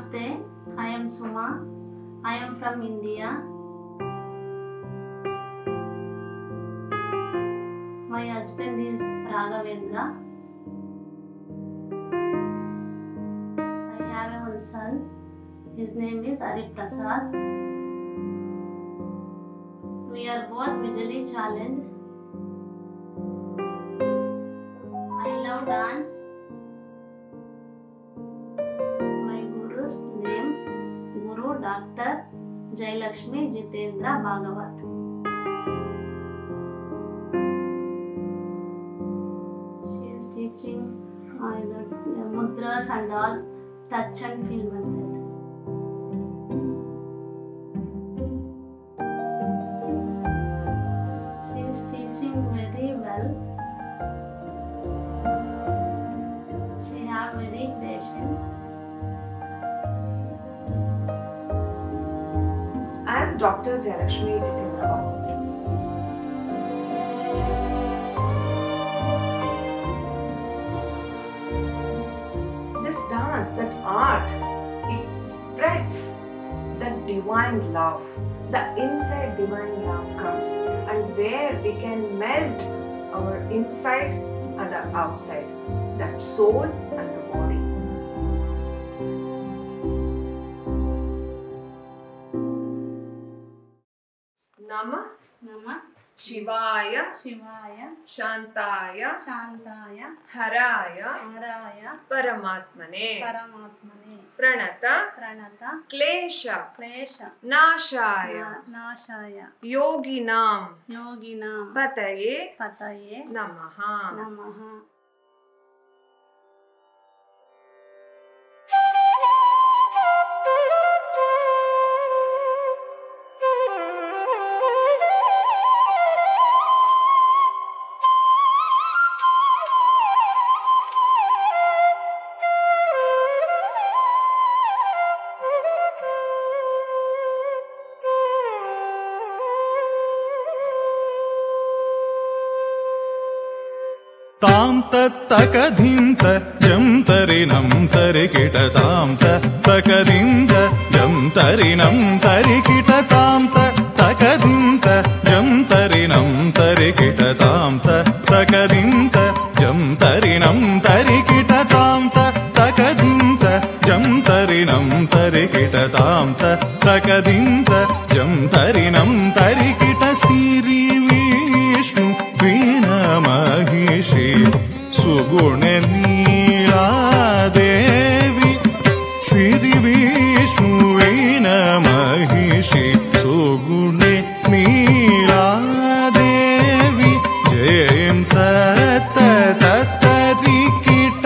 Namaste, I am Suma. I am from India. My husband is Raghavendra. I have one son. His name is Hari Prasad. We are both visually challenged. I love dance. My guru's name, Guru Dr. Jayalakshmi Jitendra Bhagavat. She is teaching the mudras and all, touch and feel method. She is teaching very well. She have very patience. I am Dr. Jayalakshmi Jitendra Bhagavat. This dance, that art, it spreads the divine love. The inside divine love comes, and where we can melt our inside and the outside, that soul and the body. Nama Shivaya Shivaya Shantaya Shantaya Haraya Paramatmane Pranata Pranata Klesha Klesha Nashaya Nashaya Yoginam Pataye Namaha. Namaha. तां तत्तकधिन्त जं तरिनं तरिकिट तां तत्तकधिन्त जं तरिनं तरिकिट तां तत्तकधिन्त जं तरिनं तरिकिट तां तत्तकधिन्त जं तरिनं तरिकिट तां तत्तकधिन्त जं तरिनं तरिकिट तां तत्तकधिन्त जं तरिनं तरिकिट सिरि विष्णु महिषी सुगुण नीला देवी सिरि विष्णुविन महिषी सुगुण नीला देवी जयं तत्त तत्तरिकिट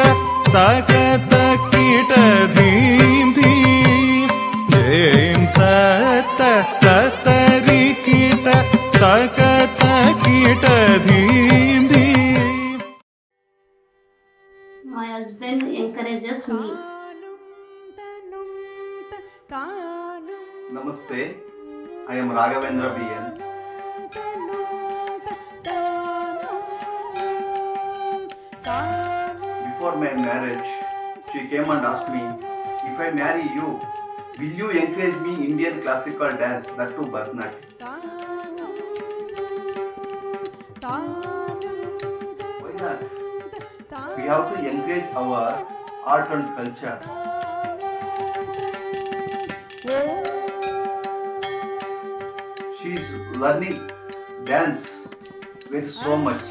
तकतकिट धीं धीं जयं तत्त तत्तरिकिट तकतकिट धीं धीं. My husband encourages me. Namaste, I am Raghavendra BN. Before my marriage, she came and asked me, if I marry you, will you encourage me Indian classical dance, that too Bharatanatyam? Why not? We have to encourage our art and culture. She is learning dance very so much.